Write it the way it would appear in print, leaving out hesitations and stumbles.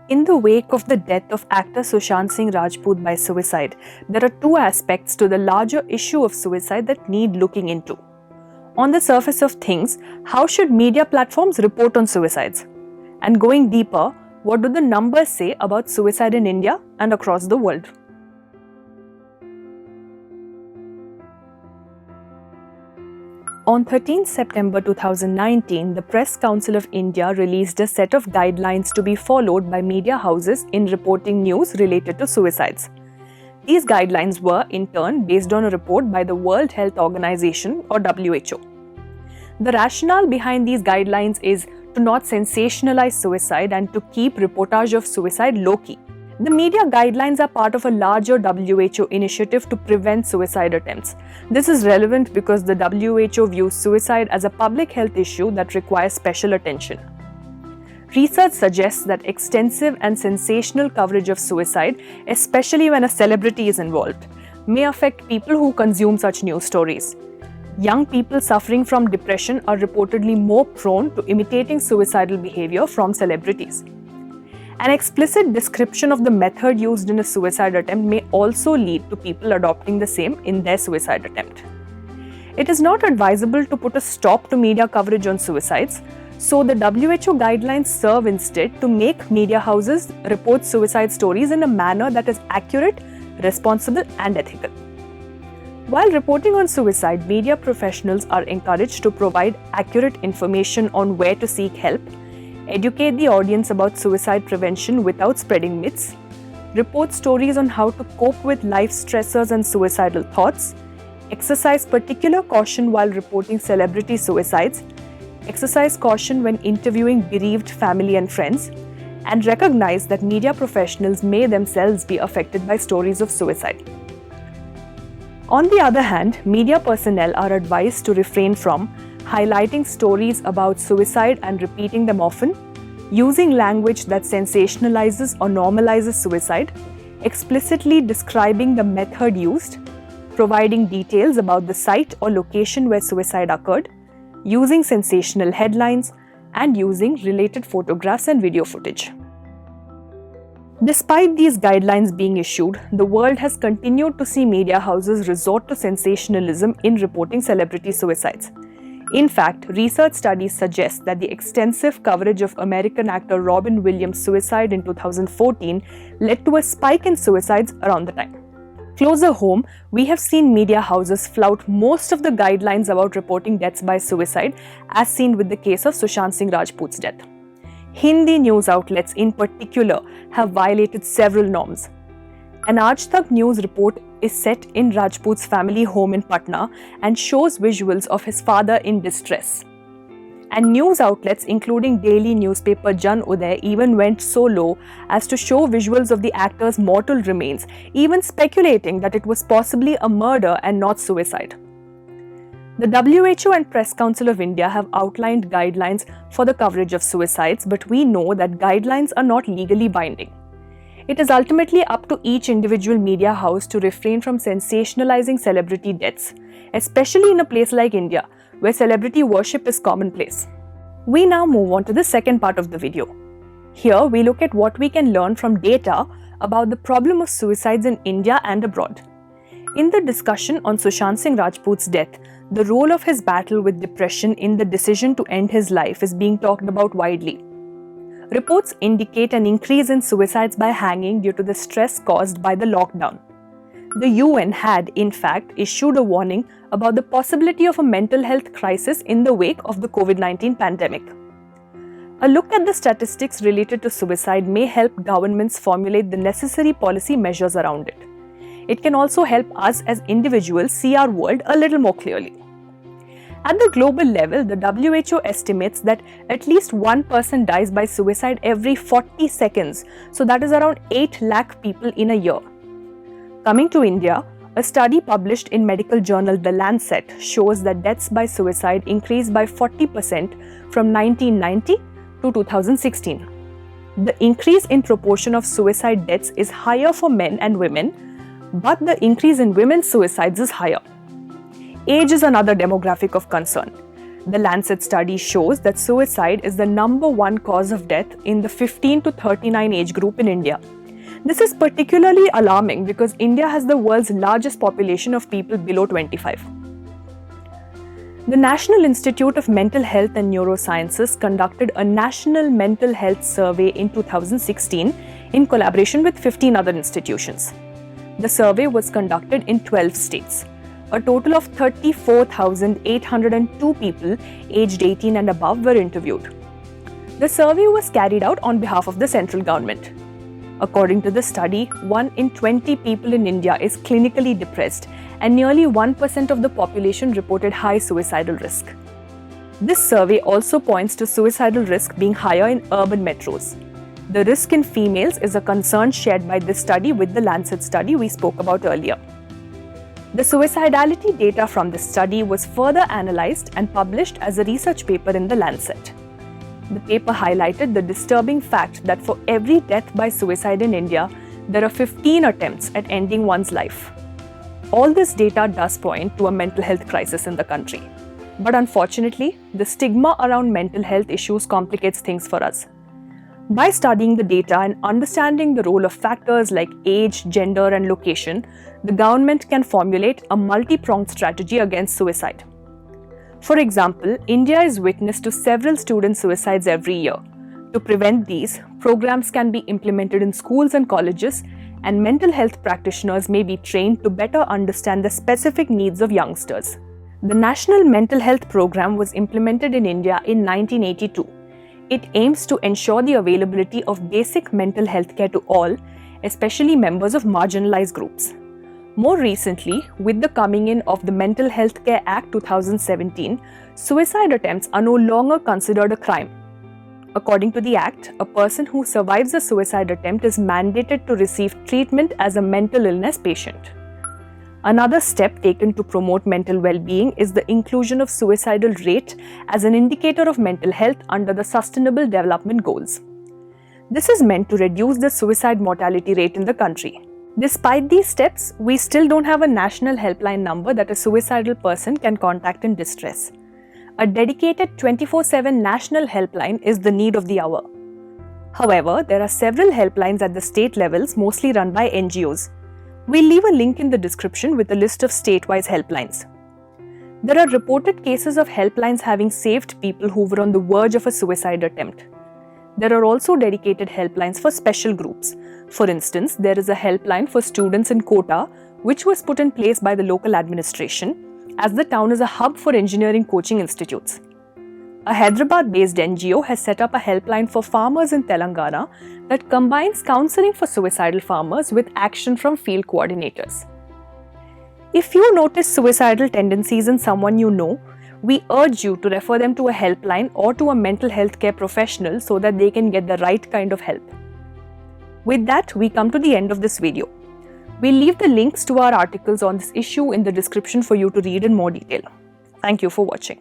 In the wake of the death of actor Sushant Singh Rajput by suicide, there are two aspects to the larger issue of suicide that need looking into. On the surface of things, how should media platforms report on suicides? And going deeper, what do the numbers say about suicide in India and across the world? On 13 September 2019, the Press Council of India released a set of guidelines to be followed by media houses in reporting news related to suicides. These guidelines were, in turn, based on a report by the World Health Organization or WHO. The rationale behind these guidelines is to not sensationalize suicide and to keep reportage of suicide low-key. The media guidelines are part of a larger WHO initiative to prevent suicide attempts. This is relevant because the WHO views suicide as a public health issue that requires special attention. Research suggests that extensive and sensational coverage of suicide, especially when a celebrity is involved, may affect people who consume such news stories. Young people suffering from depression are reportedly more prone to imitating suicidal behavior from celebrities. An explicit description of the method used in a suicide attempt may also lead to people adopting the same in their suicide attempt. It is not advisable to put a stop to media coverage on suicides, so the WHO guidelines serve instead to make media houses report suicide stories in a manner that is accurate, responsible, and ethical. While reporting on suicide, media professionals are encouraged to provide accurate information on where to seek help, educate the audience about suicide prevention without spreading myths, report stories on how to cope with life stressors and suicidal thoughts, exercise particular caution while reporting celebrity suicides, exercise caution when interviewing bereaved family and friends, and recognize that media professionals may themselves be affected by stories of suicide. On the other hand, media personnel are advised to refrain from highlighting stories about suicide and repeating them often, using language that sensationalizes or normalizes suicide, explicitly describing the method used, providing details about the site or location where suicide occurred, using sensational headlines, and using related photographs and video footage. Despite these guidelines being issued, the world has continued to see media houses resort to sensationalism in reporting celebrity suicides. In fact, research studies suggest that the extensive coverage of American actor Robin Williams' suicide in 2014 led to a spike in suicides around the time. Closer home, we have seen media houses flout most of the guidelines about reporting deaths by suicide, as seen with the case of Sushant Singh Rajput's death. Hindi news outlets in particular have violated several norms. An Aaj Tak news report is set in Rajput's family home in Patna and shows visuals of his father in distress. And news outlets including daily newspaper Jan Uday even went so low as to show visuals of the actor's mortal remains, even speculating that it was possibly a murder and not suicide. The WHO and Press Council of India have outlined guidelines for the coverage of suicides, but we know that guidelines are not legally binding. It is ultimately up to each individual media house to refrain from sensationalizing celebrity deaths, especially in a place like India, where celebrity worship is commonplace. We now move on to the second part of the video. Here, we look at what we can learn from data about the problem of suicides in India and abroad. In the discussion on Sushant Singh Rajput's death, the role of his battle with depression in the decision to end his life is being talked about widely. Reports indicate an increase in suicides by hanging due to the stress caused by the lockdown. The UN had, in fact, issued a warning about the possibility of a mental health crisis in the wake of the COVID-19 pandemic. A look at the statistics related to suicide may help governments formulate the necessary policy measures around it. It can also help us as individuals see our world a little more clearly. At the global level, the WHO estimates that at least one person dies by suicide every 40 seconds, so that is around 8 lakh people in a year. Coming to India, a study published in medical journal The Lancet shows that deaths by suicide increased by 40% from 1990 to 2016. The increase in proportion of suicide deaths is higher for men and women, but the increase in women's suicides is higher. Age is another demographic of concern. The Lancet study shows that suicide is the #1 cause of death in the 15 to 39 age group in India. This is particularly alarming because India has the world's largest population of people below 25. The National Institute of Mental Health and Neurosciences conducted a national mental health survey in 2016 in collaboration with 15 other institutions. The survey was conducted in 12 states. A total of 34,802 people aged 18 and above were interviewed. The survey was carried out on behalf of the central government. According to the study, 1 in 20 people in India is clinically depressed, and nearly 1% of the population reported high suicidal risk. This survey also points to suicidal risk being higher in urban metros. The risk in females is a concern shared by this study with the Lancet study we spoke about earlier. The suicidality data from this study was further analyzed and published as a research paper in the Lancet. The paper highlighted the disturbing fact that for every death by suicide in India, there are 15 attempts at ending one's life. All this data does point to a mental health crisis in the country. But unfortunately, the stigma around mental health issues complicates things for us. By studying the data and understanding the role of factors like age, gender, and location, the government can formulate a multi-pronged strategy against suicide. For example, India is witness to several student suicides every year. To prevent these, programs can be implemented in schools and colleges, and mental health practitioners may be trained to better understand the specific needs of youngsters. The National Mental Health Program was implemented in India in 1982. It aims to ensure the availability of basic mental health care to all, especially members of marginalized groups. More recently, with the coming in of the Mental Health Care Act 2017, suicide attempts are no longer considered a crime. According to the Act, a person who survives a suicide attempt is mandated to receive treatment as a mental illness patient. Another step taken to promote mental well-being is the inclusion of suicidal rate as an indicator of mental health under the Sustainable Development Goals. This is meant to reduce the suicide mortality rate in the country. Despite these steps, we still don't have a national helpline number that a suicidal person can contact in distress. A dedicated 24/7 national helpline is the need of the hour. However, there are several helplines at the state levels, mostly run by NGOs. We'll leave a link in the description with a list of state-wise helplines. There are reported cases of helplines having saved people who were on the verge of a suicide attempt. There are also dedicated helplines for special groups. For instance, there is a helpline for students in Kota, which was put in place by the local administration, as the town is a hub for engineering coaching institutes. A Hyderabad-based NGO has set up a helpline for farmers in Telangana that combines counseling for suicidal farmers with action from field coordinators. If you notice suicidal tendencies in someone you know, we urge you to refer them to a helpline or to a mental health care professional so that they can get the right kind of help. With that, we come to the end of this video. We'll leave the links to our articles on this issue in the description for you to read in more detail. Thank you for watching.